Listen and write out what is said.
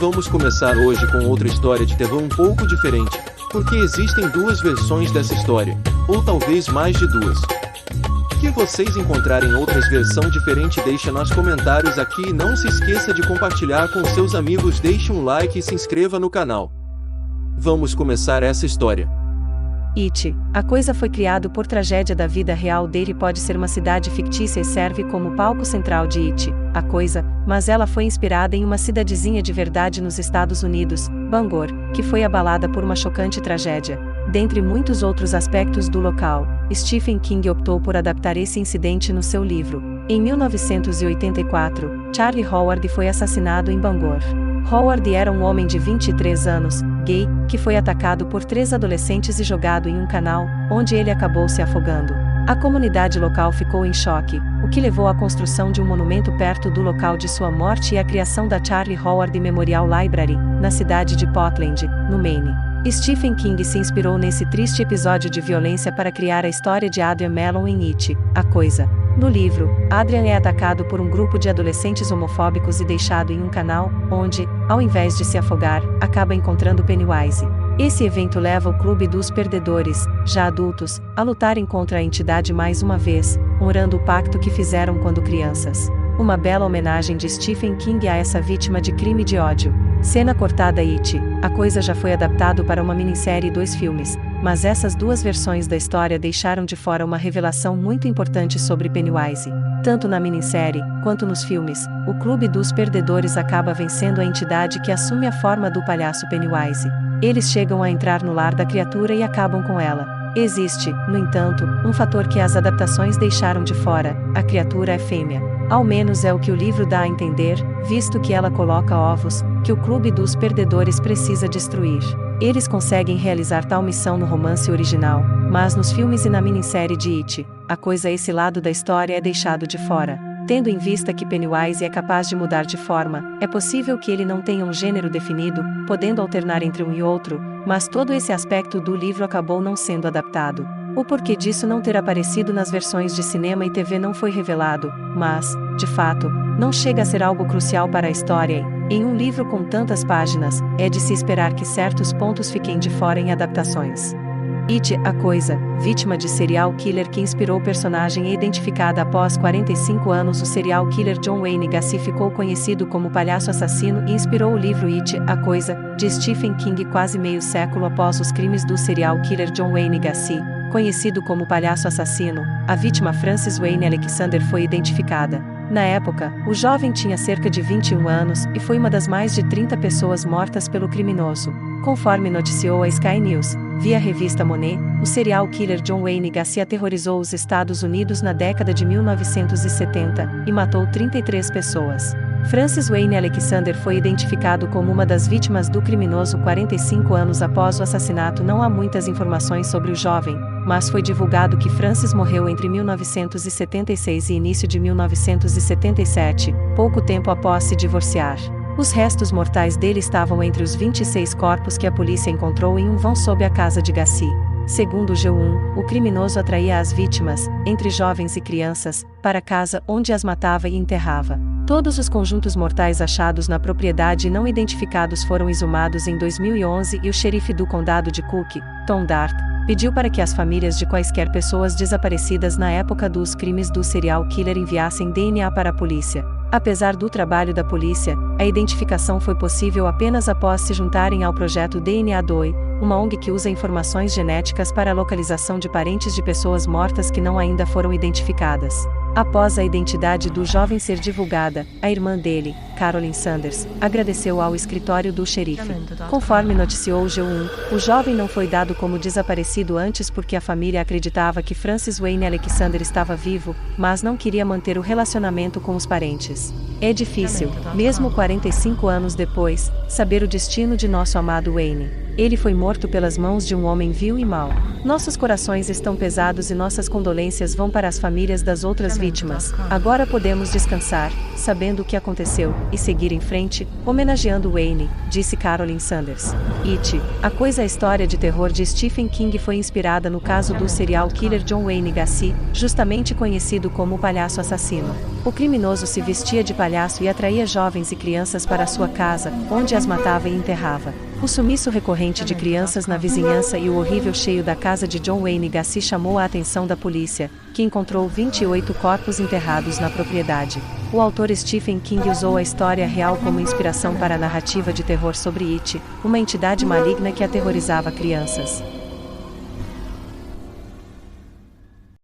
Vamos começar hoje com outra história de terror um pouco diferente, porque existem duas versões dessa história, ou talvez mais de duas. Se vocês encontrarem outras versões diferentes, deixa nos comentários aqui e não se esqueça de compartilhar com seus amigos, deixe um like e se inscreva no canal. Vamos começar essa história. It, a coisa foi criado por tragédia da vida real dele, pode ser uma cidade fictícia e serve como palco central de It, a coisa, mas ela foi inspirada em uma cidadezinha de verdade nos Estados Unidos, Bangor, que foi abalada por uma chocante tragédia. Dentre muitos outros aspectos do local, Stephen King optou por adaptar esse incidente no seu livro. Em 1984, Charlie Howard foi assassinado em Bangor. Howard era um homem de 23 anos, gay, que foi atacado por 3 adolescentes e jogado em um canal, onde ele acabou se afogando. A comunidade local ficou em choque, o que levou à construção de um monumento perto do local de sua morte e à criação da Charlie Howard Memorial Library, na cidade de Portland, no Maine. Stephen King se inspirou nesse triste episódio de violência para criar a história de Adrian Mellon em It, a coisa. No livro, Adrian é atacado por um grupo de adolescentes homofóbicos e deixado em um canal, onde, ao invés de se afogar, acaba encontrando Pennywise. Esse evento leva o Clube dos Perdedores, já adultos, a lutarem contra a entidade mais uma vez, honrando o pacto que fizeram quando crianças. Uma bela homenagem de Stephen King a essa vítima de crime de ódio. Cena cortada. It, a coisa já foi adaptado para uma minissérie e 2 filmes, mas essas duas versões da história deixaram de fora uma revelação muito importante sobre Pennywise. Tanto na minissérie, quanto nos filmes, o Clube dos Perdedores acaba vencendo a entidade que assume a forma do palhaço Pennywise. Eles chegam a entrar no lar da criatura e acabam com ela. Existe, no entanto, um fator que as adaptações deixaram de fora: a criatura é fêmea. Ao menos é o que o livro dá a entender, visto que ela coloca ovos, que o Clube dos Perdedores precisa destruir. Eles conseguem realizar tal missão no romance original, mas nos filmes e na minissérie de It, a coisa, esse lado da história é deixado de fora. Tendo em vista que Pennywise é capaz de mudar de forma, é possível que ele não tenha um gênero definido, podendo alternar entre um e outro, mas todo esse aspecto do livro acabou não sendo adaptado. O porquê disso não ter aparecido nas versões de cinema e TV não foi revelado, mas, de fato, não chega a ser algo crucial para a história e, em um livro com tantas páginas, é de se esperar que certos pontos fiquem de fora em adaptações. It, a coisa, vítima de serial killer que inspirou o personagem e identificada após 45 anos, o serial killer John Wayne Gacy ficou conhecido como Palhaço Assassino e inspirou o livro It, a coisa, de Stephen King quase meio século após os crimes do serial killer John Wayne Gacy. Conhecido como Palhaço Assassino, a vítima Frances Wayne Alexander foi identificada. Na época, o jovem tinha cerca de 21 anos e foi uma das mais de 30 pessoas mortas pelo criminoso. Conforme noticiou a Sky News, via a revista Monet, o serial killer John Wayne Gacy aterrorizou os Estados Unidos na década de 1970 e matou 33 pessoas. Frances Wayne Alexander foi identificado como uma das vítimas do criminoso 45 anos após o assassinato. Não há muitas informações sobre o jovem, mas foi divulgado que Frances morreu entre 1976 e início de 1977, pouco tempo após se divorciar. Os restos mortais dele estavam entre os 26 corpos que a polícia encontrou em um vão sob a casa de Gacy. Segundo o G1, o criminoso atraía as vítimas, entre jovens e crianças, para casa onde as matava e enterrava. Todos os conjuntos mortais achados na propriedade e não identificados foram exumados em 2011 e o xerife do condado de Cook, Tom Dart, pediu para que as famílias de quaisquer pessoas desaparecidas na época dos crimes do serial killer enviassem DNA para a polícia. Apesar do trabalho da polícia, a identificação foi possível apenas após se juntarem ao projeto DNA DOI, uma ONG que usa informações genéticas para a localização de parentes de pessoas mortas que não ainda foram identificadas. Após a identidade do jovem ser divulgada, a irmã dele, Carolyn Sanders, agradeceu ao escritório do xerife. Conforme noticiou o G1, o jovem não foi dado como desaparecido antes porque a família acreditava que Frances Wayne Alexander estava vivo, mas não queria manter o relacionamento com os parentes. É difícil, mesmo 45 anos depois, saber o destino de nosso amado Wayne. Ele foi morto pelas mãos de um homem vil e mau. Nossos corações estão pesados e nossas condolências vão para as famílias das outras vítimas. Agora podemos descansar, sabendo o que aconteceu, e seguir em frente, homenageando Wayne, disse Carolyn Sanders. It, a coisa, a história de terror de Stephen King foi inspirada no caso do serial killer John Wayne Gacy, justamente conhecido como o Palhaço Assassino. O criminoso se vestia de palhaço e atraía jovens e crianças para sua casa, onde as matava e enterrava. O sumiço recorrente de crianças na vizinhança e o horrível cheiro da casa de John Wayne Gacy chamou a atenção da polícia, que encontrou 28 corpos enterrados na propriedade. O autor Stephen King usou a história real como inspiração para a narrativa de terror sobre It, uma entidade maligna que aterrorizava crianças.